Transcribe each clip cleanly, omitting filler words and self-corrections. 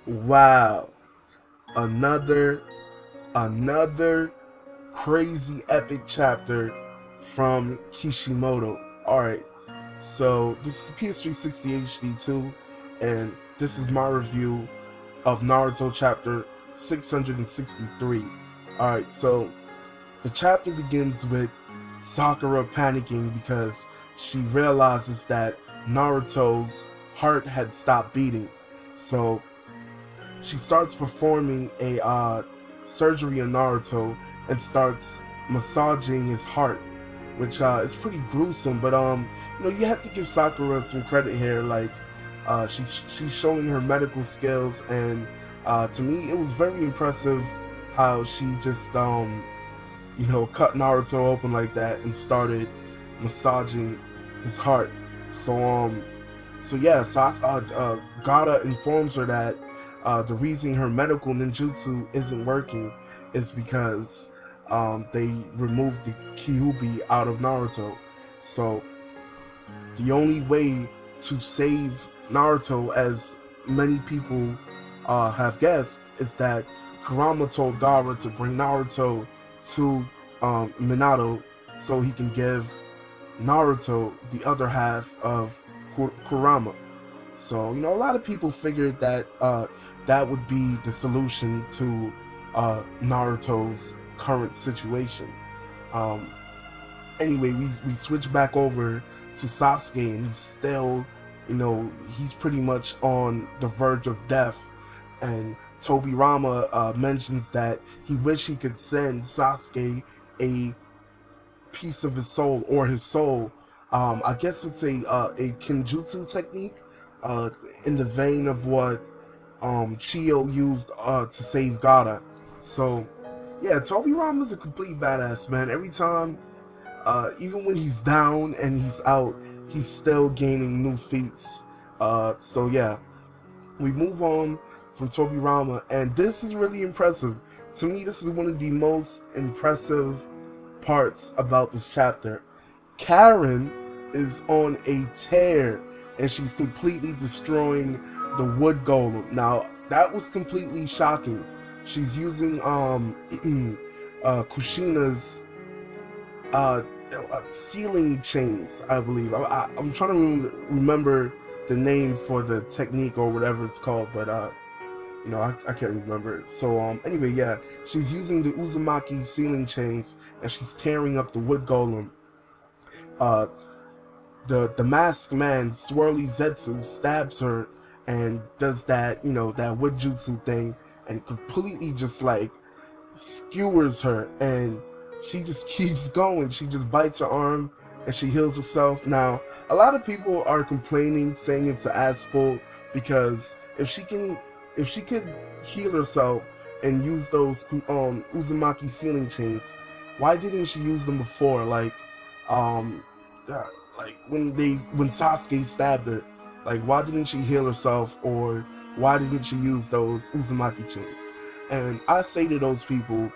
Wow. Another another crazy epic chapter from Kishimoto. Alright. So this is PS360 HD2, and this is my review of Naruto chapter 663. Alright, so the chapter begins with Sakura panicking because she realizes that Naruto's heart had stopped beating. So she starts performing a surgery on Naruto and starts massaging his heart, which is pretty gruesome. But you have to give Sakura some credit here. Like, she's showing her medical skills, and to me, it was very impressive how she just cut Naruto open like that and started massaging his heart. So yeah, Gata informs her that the reason her medical ninjutsu isn't working is because they removed the Kyuubi out of Naruto. So the only way to save Naruto, as many people have guessed, is that Kurama told Gaara to bring Naruto to Minato so he can give Naruto the other half of Kurama. So, a lot of people figured that that would be the solution to Naruto's current situation. Um, anyway, we switch back over to Sasuke, and he's still, he's pretty much on the verge of death. And Tobirama mentions that he wished he could send Sasuke a piece of his soul, or his soul. I guess it's a Kenjutsu technique, in the vein of what Chio used to save Gata. So yeah, Tobirama's a complete badass, man. Every time, even when he's down and he's out, he's still gaining new feats. So yeah, we move on from Tobirama, and this is really impressive. To me, this is one of the most impressive parts about this chapter. Karen is on a tear, and she's completely destroying the wood golem. Now, that was completely shocking. She's using Kushina's ceiling chains, I believe. I'm trying to remember the name for the technique or whatever it's called, but I can't remember. So anyway, yeah, she's using the Uzumaki ceiling chains, and she's tearing up the wood golem. Uh, the masked man, Swirly Zetsu, stabs her and does that wood jutsu thing, and completely just like skewers her, and she just keeps going. She just bites her arm and she heals herself. Now, a lot of people are complaining, saying it's an asshole, because if she could heal herself and use those Uzumaki ceiling chains, why didn't she use them before? Um, uh, like when Sasuke stabbed her, like why didn't she heal herself, or why didn't she use those Uzumaki chains? And I say to those people,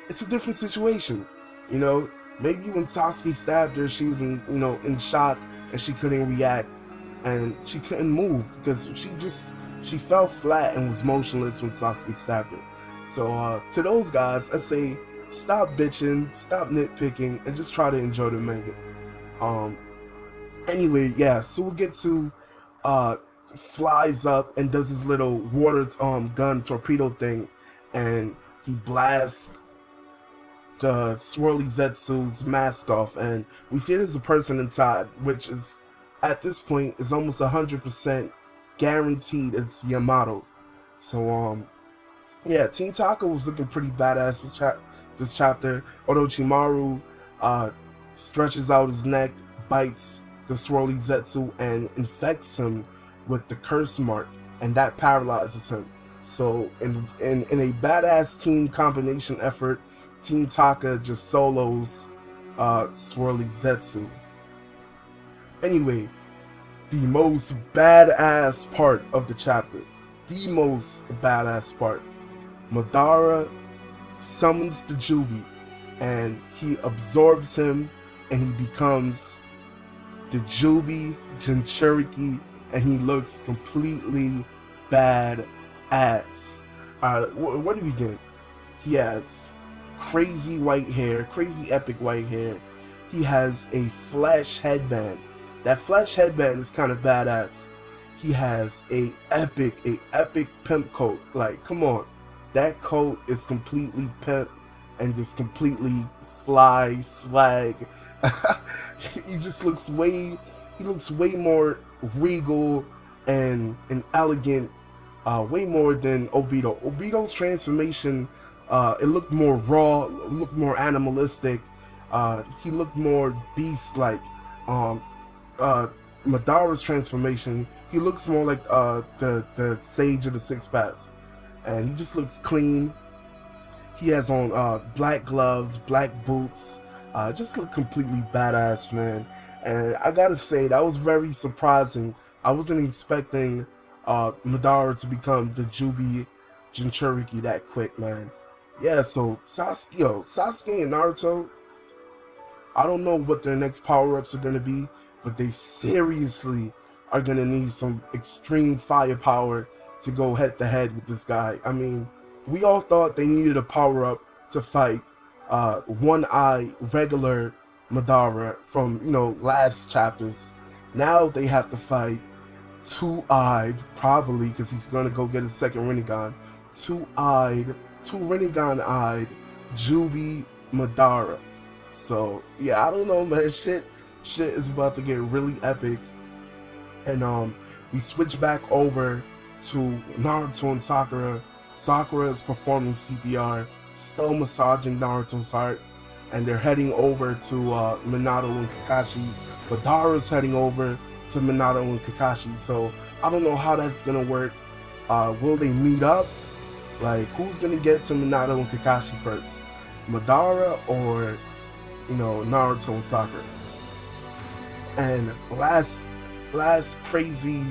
it's a different situation. You know, maybe when Sasuke stabbed her, she was in shock, and she couldn't react, and she couldn't move because she fell flat and was motionless when Sasuke stabbed her. So to those guys, I say stop bitching, stop nitpicking, and just try to enjoy the manga. Um, anyway, yeah, Suigetsu uh flies up and does his little water gun torpedo thing, and he blasts the Swirly Zetsu's mask off, and we see there's a person inside, which is at this point is almost 100% guaranteed it's Yamato. So yeah, Team Taka was looking pretty badass this chapter. Orochimaru uh stretches out his neck, bites the Swirly Zetsu, and infects him with the curse mark, and that paralyzes him. So in a badass team combination effort, Team Taka just solos Swirly Zetsu. Anyway, the most badass part of the chapter, the most badass part, Madara summons the Jubi, and he absorbs him, and he becomes the Jubi Jinchuriki, and he looks completely bad ass. What do we get? He has crazy white hair, crazy epic white hair. He has a flash headband. That flash headband is kind of badass. He has a epic pimp coat. Like, come on. That coat is completely pimp and just completely fly swag. He just looks way more regal and elegant, way more than Obito. Obito's transformation, it looked more raw, it looked more animalistic. He looked more beast-like. Um, Madara's transformation, he looks more like the Sage of the Six Paths, and he just looks clean. He has on black gloves, black boots, just look completely badass, man. And I gotta say, that was very surprising. I wasn't expecting Madara to become the Jubi Jinchuriki that quick, man. Yeah, so Sasuke and Naruto, I don't know what their next power-ups are gonna be, but they seriously are gonna need some extreme firepower to go head-to-head with this guy. I mean, we all thought they needed a power-up to fight one-eye regular Madara from, last chapters. Now they have to fight two-eyed, probably, because he's gonna go get his second Rinnegan. Two Rinnegan-eyed Jubi Madara. So yeah, I don't know, man. Shit is about to get really epic. And we switch back over to Naruto and Sakura. Sakura is performing CPR, still massaging Naruto's heart, and they're heading over to Minato and Kakashi. Madara's heading over to Minato and Kakashi. So I don't know how that's gonna work. Will they meet up? Like, who's gonna get to Minato and Kakashi first? Madara or Naruto and Sakura? And last crazy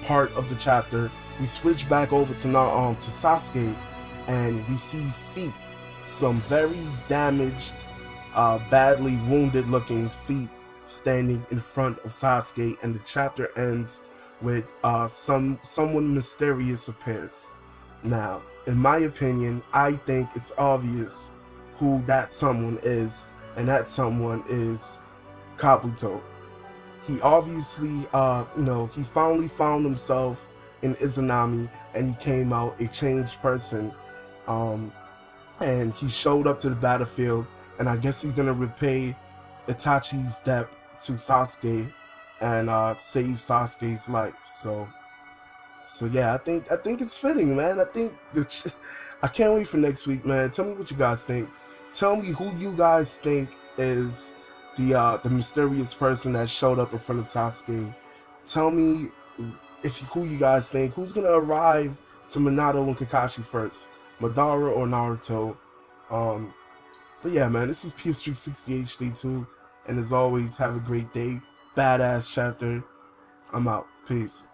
part of the chapter, we switch back over to Sasuke, and we see feet, some very damaged, badly wounded looking feet standing in front of Sasuke, and the chapter ends with someone mysterious appears. Now, in my opinion, I think it's obvious who that someone is, and that someone is Kabuto. He obviously, he finally found himself in Izanami, and he came out a changed person. And he showed up to the battlefield, and I guess he's gonna repay Itachi's debt to Sasuke and save Sasuke's life. So yeah, I think it's fitting, man. I can't wait for next week, man. Tell me what you guys think. Tell me who you guys think is the mysterious person that showed up in front of Sasuke. Tell me who you guys think. Who's gonna arrive to Minato and Kakashi first, Madara or Naruto? But yeah, man, this is PS360 HD2, and as always, have a great day. Badass chapter. I'm out. Peace.